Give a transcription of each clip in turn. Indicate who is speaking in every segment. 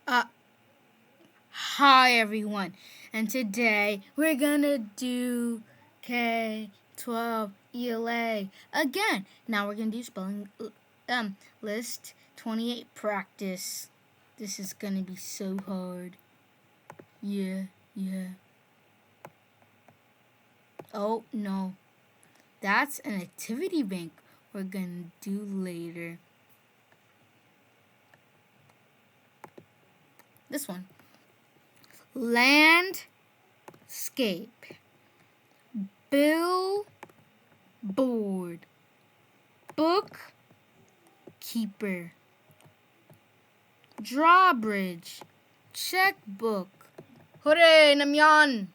Speaker 1: Uh, Hi everyone, and today we're gonna do K12 ELA again. Now we're gonna do spelling list 28 practice. This is gonna be so hard. Yeah. Oh no, that's an activity bank we're gonna do later. This one. Landscape. Billboard. Bookkeeper. Drawbridge. Checkbook. Hooray, Namyan!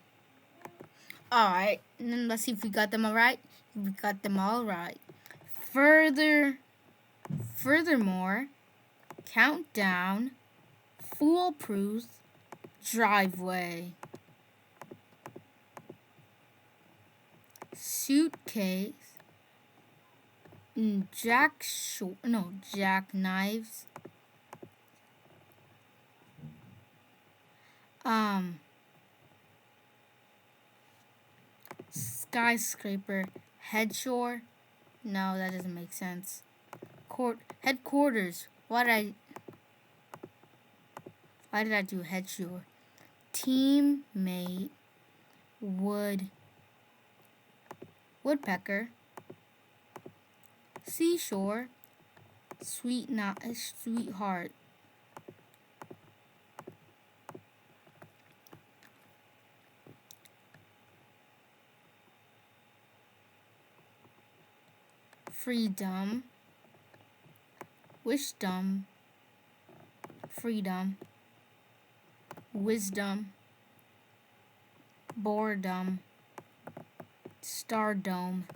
Speaker 1: Alright, and then let's see if we got them all right. We got them all right. Furthermore, countdown, foolproof, driveway, suitcase, jackknives, skyscraper, headshore. No, that doesn't make sense. Headquarters. Why did I do headshore? Teammate, woodpecker, seashore, sweetheart. Freedom, wisdom, freedom, wisdom, boredom, stardom.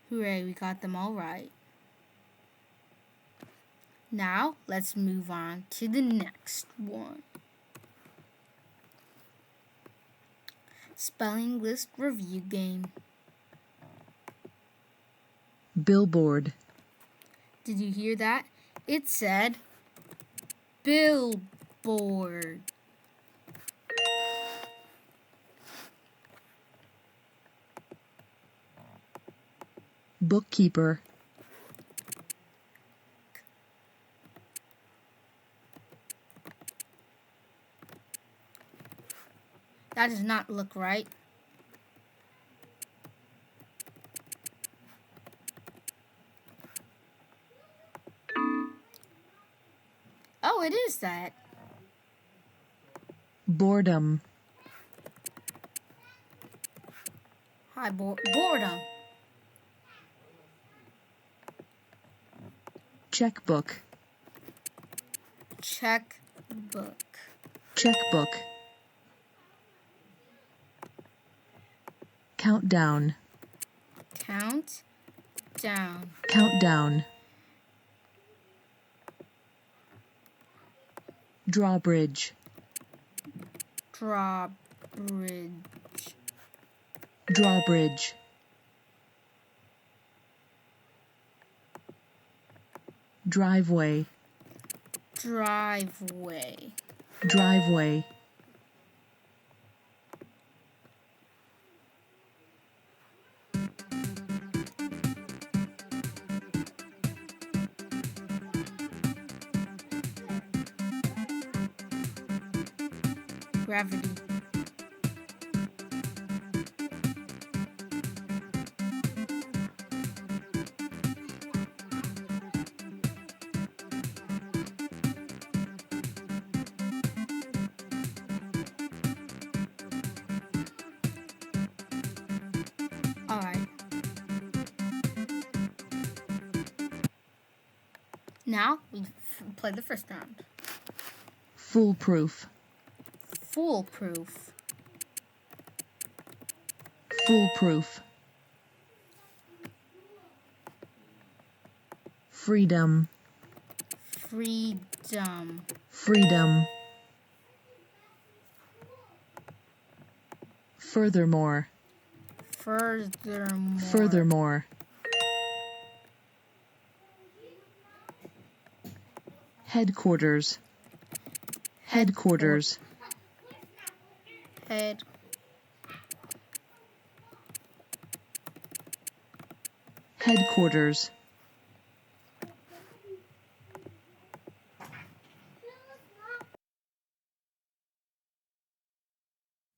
Speaker 1: Hooray, we got them all right. Now, let's move on to the next one. Spelling list review game.
Speaker 2: Billboard.
Speaker 1: Did you hear that? It said billboard.
Speaker 2: Bookkeeper.
Speaker 1: That does not look right. Oh, it is that.
Speaker 2: Boredom.
Speaker 1: Hi, boredom.
Speaker 2: Checkbook.
Speaker 1: Checkbook.
Speaker 2: Checkbook. Countdown.
Speaker 1: Countdown.
Speaker 2: Countdown. Drawbridge.
Speaker 1: Drawbridge.
Speaker 2: Drawbridge. Driveway.
Speaker 1: Driveway.
Speaker 2: Driveway.
Speaker 1: Gravity. All right. Now we play the first round.
Speaker 2: Foolproof.
Speaker 1: Foolproof.
Speaker 2: Foolproof. Freedom.
Speaker 1: Freedom.
Speaker 2: Freedom. Furthermore.
Speaker 1: Furthermore.
Speaker 2: Headquarters. Headquarters.
Speaker 1: Head.
Speaker 2: Headquarters.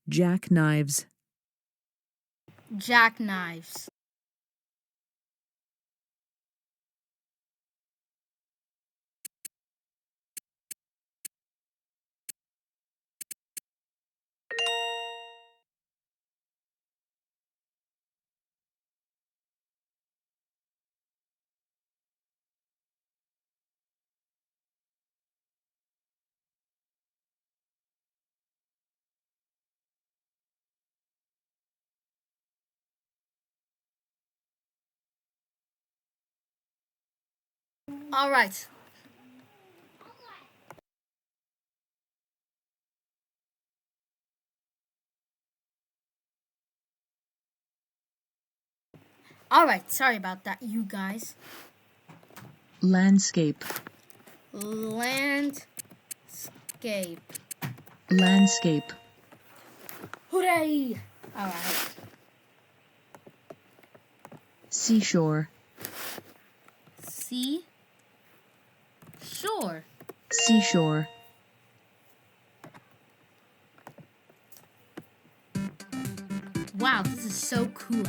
Speaker 2: Jackknives.
Speaker 1: Jackknives. All right. All right. Sorry about that, you guys.
Speaker 2: Landscape.
Speaker 1: Landscape.
Speaker 2: Landscape.
Speaker 1: Hooray! All right.
Speaker 2: Seashore.
Speaker 1: Sea. Shore.
Speaker 2: Seashore.
Speaker 1: Wow, this is so cool.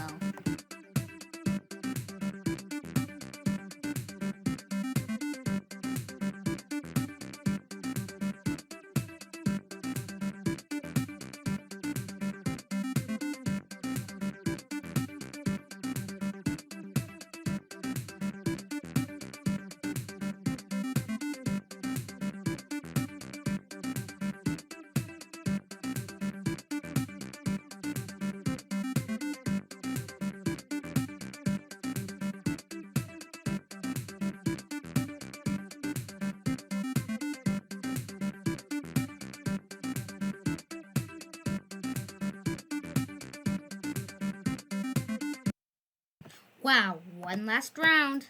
Speaker 1: Wow, one last round.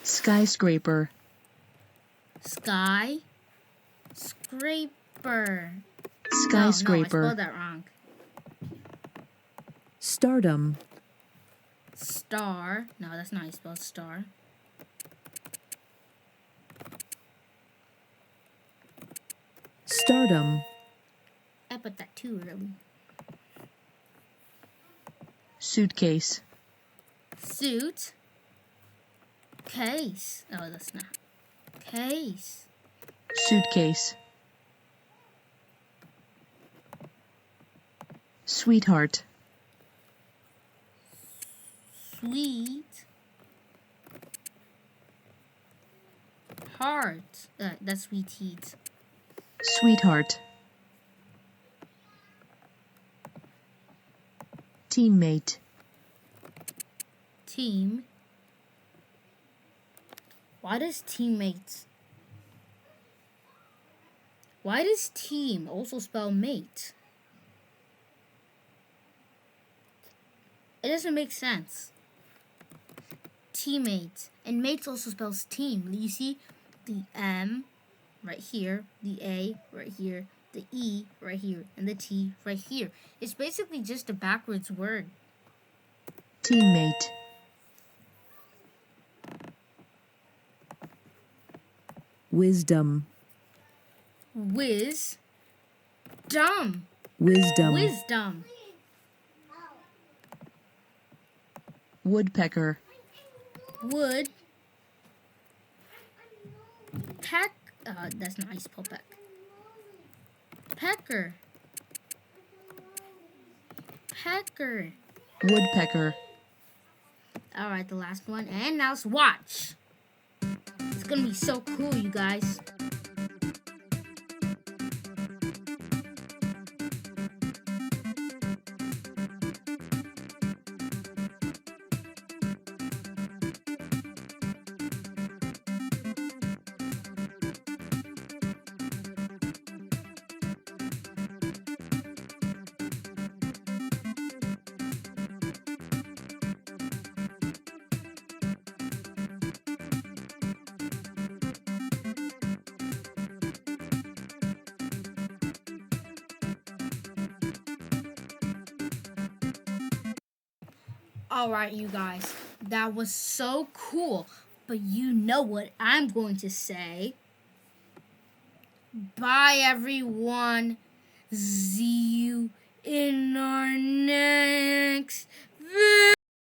Speaker 2: Skyscraper.
Speaker 1: Sky. Scraper.
Speaker 2: Skyscraper.
Speaker 1: No, I spelled that wrong.
Speaker 2: Stardom.
Speaker 1: Star. No, that's not how you spell star.
Speaker 2: Stardom.
Speaker 1: I put that too early.
Speaker 2: Suitcase.
Speaker 1: Suit. Case. Oh, that's not. Case.
Speaker 2: Suitcase. Sweetheart.
Speaker 1: Sweet. Heart. That's sweet heat.
Speaker 2: Sweetheart. Teammate.
Speaker 1: Team. Why does teammates? Why does team also spell mate? It doesn't make sense. Teammate. And mates also spells team. You see the M right here, the A right here, the E right here, and the T right here. It's basically just a backwards word.
Speaker 2: Teammate. Wisdom.
Speaker 1: Whiz. Dumb.
Speaker 2: Wisdom.
Speaker 1: Wisdom.
Speaker 2: Woodpecker.
Speaker 1: Wood. Peck. That's not how you spell peck. Pecker. Pecker.
Speaker 2: Woodpecker.
Speaker 1: Alright, the last one. And now it's watch. It's gonna be so cool, you guys. Alright, you guys. That was so cool. But you know what I'm going to say. Bye, everyone. See you in our next video.